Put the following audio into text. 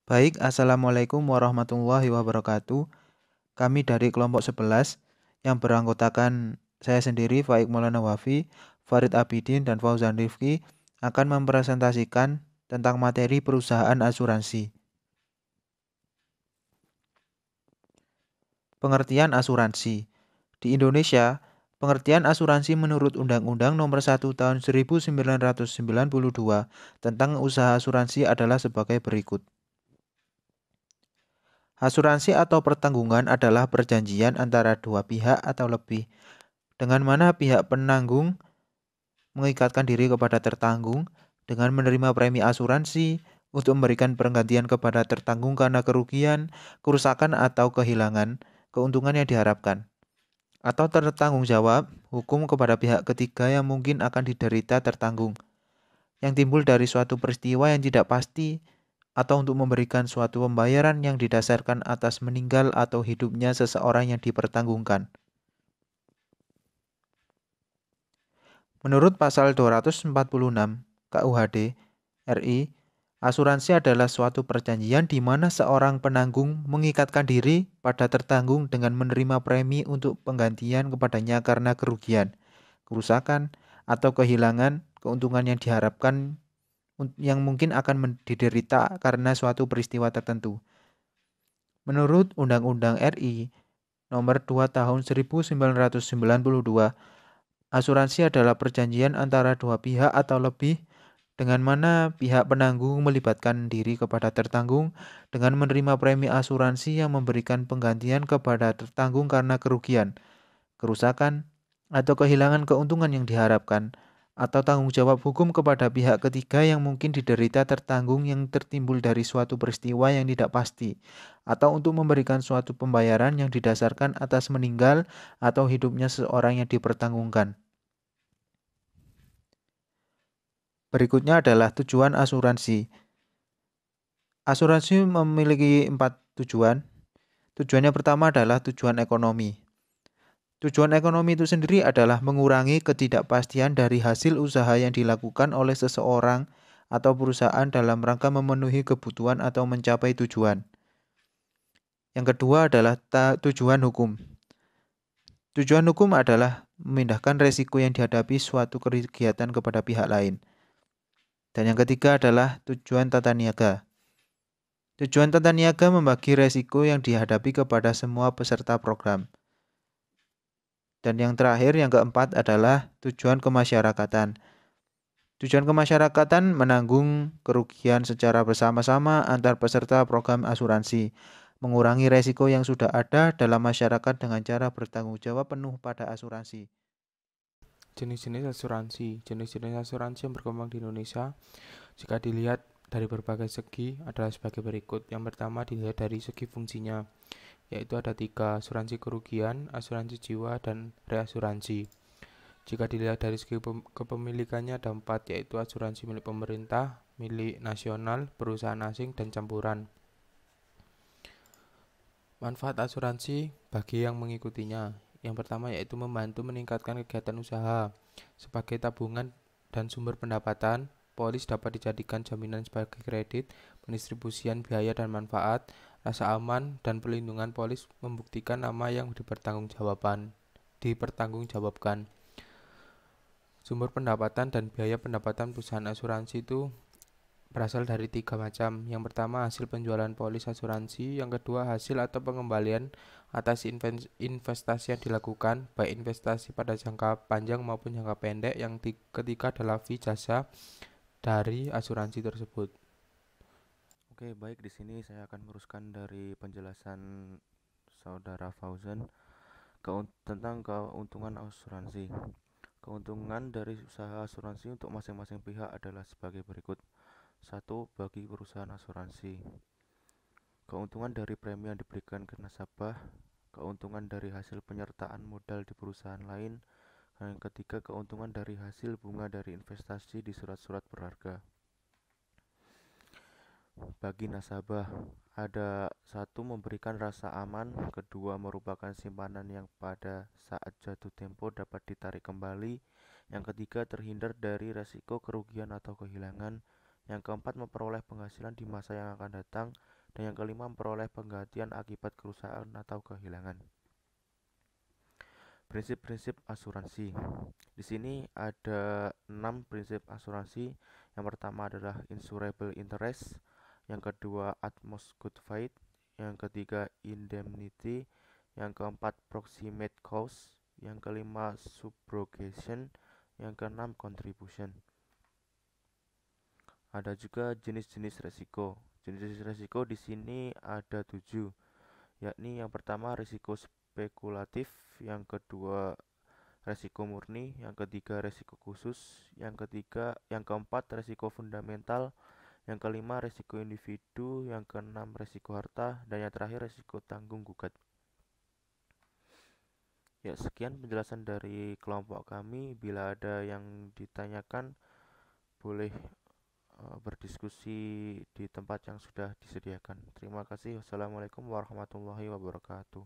Baik, Assalamualaikum warahmatullahi wabarakatuh. Kami dari kelompok 11 yang beranggotakan saya sendiri, Faik Maulana Wafi, Farid Abidin, dan Fauzan Rifki akan mempresentasikan tentang materi perusahaan asuransi. Pengertian asuransi. Di Indonesia, pengertian asuransi menurut Undang-Undang Nomor 1 Tahun 1992 tentang usaha asuransi adalah sebagai berikut. Asuransi atau pertanggungan adalah perjanjian antara dua pihak atau lebih, dengan mana pihak penanggung mengikatkan diri kepada tertanggung dengan menerima premi asuransi untuk memberikan penggantian kepada tertanggung karena kerugian, kerusakan atau kehilangan keuntungan yang diharapkan, atau tertanggung jawab hukum kepada pihak ketiga yang mungkin akan diderita tertanggung, yang timbul dari suatu peristiwa yang tidak pasti atau untuk memberikan suatu pembayaran yang didasarkan atas meninggal atau hidupnya seseorang yang dipertanggungkan. Menurut pasal 246 KUHD RI, asuransi adalah suatu perjanjian di mana seorang penanggung mengikatkan diri pada tertanggung dengan menerima premi untuk penggantian kepadanya karena kerugian, kerusakan, atau kehilangan keuntungan yang diharapkan yang mungkin akan diderita karena suatu peristiwa tertentu. Menurut Undang-Undang RI Nomor 2 Tahun 1992, asuransi adalah perjanjian antara dua pihak atau lebih dengan mana pihak penanggung melibatkan diri kepada tertanggung dengan menerima premi asuransi yang memberikan penggantian kepada tertanggung karena kerugian, kerusakan, atau kehilangan keuntungan yang diharapkan, atau tanggung jawab hukum kepada pihak ketiga yang mungkin diderita tertanggung yang tertimbul dari suatu peristiwa yang tidak pasti, atau untuk memberikan suatu pembayaran yang didasarkan atas meninggal atau hidupnya seseorang yang dipertanggungkan. Berikutnya adalah tujuan asuransi. Asuransi memiliki 4 tujuan. Tujuannya pertama adalah tujuan ekonomi. Tujuan ekonomi itu sendiri adalah mengurangi ketidakpastian dari hasil usaha yang dilakukan oleh seseorang atau perusahaan dalam rangka memenuhi kebutuhan atau mencapai tujuan. Yang kedua adalah tujuan hukum. Tujuan hukum adalah memindahkan resiko yang dihadapi suatu kegiatan kepada pihak lain. Dan yang ketiga adalah tujuan tata niaga. Tujuan tata niaga membagi resiko yang dihadapi kepada semua peserta program. Dan yang terakhir, yang keempat adalah tujuan kemasyarakatan. Tujuan kemasyarakatan menanggung kerugian secara bersama-sama antar peserta program asuransi, mengurangi resiko yang sudah ada dalam masyarakat dengan cara bertanggung jawab penuh pada asuransi. Jenis-jenis asuransi. Jenis-jenis asuransi yang berkembang di Indonesia jika dilihat dari berbagai segi adalah sebagai berikut. Yang pertama dilihat dari segi fungsinya, yaitu ada tiga: asuransi kerugian, asuransi jiwa, dan reasuransi. Jika dilihat dari segi kepemilikannya ada empat, yaitu asuransi milik pemerintah, milik nasional, perusahaan asing, dan campuran. Manfaat asuransi bagi yang mengikutinya. Yang pertama yaitu membantu meningkatkan kegiatan usaha sebagai tabungan dan sumber pendapatan. Polis dapat dijadikan jaminan sebagai kredit, pendistribusian biaya dan manfaat, rasa aman dan perlindungan. Polis membuktikan nama yang dipertanggungjawabkan. Sumber pendapatan dan biaya pendapatan perusahaan asuransi itu berasal dari tiga macam. Yang pertama hasil penjualan polis asuransi, yang kedua hasil atau pengembalian atas investasi yang dilakukan, baik investasi pada jangka panjang maupun jangka pendek. Yang ketiga adalah fee jasa dari asuransi tersebut. Oke, baik, di sini saya akan meneruskan dari penjelasan Saudara Fauzan tentang keuntungan asuransi. Keuntungan dari usaha asuransi untuk masing-masing pihak adalah sebagai berikut. 1. Bagi perusahaan asuransi, keuntungan dari premi yang diberikan ke nasabah, keuntungan dari hasil penyertaan modal di perusahaan lain, dan yang ketiga keuntungan dari hasil bunga dari investasi di surat-surat berharga. Bagi nasabah, ada: satu, memberikan rasa aman; kedua, merupakan simpanan yang pada saat jatuh tempo dapat ditarik kembali; yang ketiga, terhindar dari resiko kerugian atau kehilangan; yang keempat, memperoleh penghasilan di masa yang akan datang; Dan yang kelima, memperoleh penggantian akibat kerusakan atau kehilangan. Prinsip-prinsip asuransi. Di sini ada 6 prinsip asuransi. Yang pertama adalah insurable interest, yang kedua utmost good faith, yang ketiga indemnity, yang keempat proximate cause, yang kelima subrogation, yang keenam contribution. Ada juga jenis-jenis resiko. Jenis-jenis resiko di sini ada 7, yakni yang pertama risiko spekulatif, yang kedua resiko murni, yang ketiga resiko khusus, yang keempat resiko fundamental, yang kelima resiko individu, yang keenam resiko harta, dan yang terakhir resiko tanggung gugat. Ya, sekian penjelasan dari kelompok kami. Bila ada yang ditanyakan, boleh berdiskusi di tempat yang sudah disediakan. Terima kasih. Wassalamualaikum warahmatullahi wabarakatuh.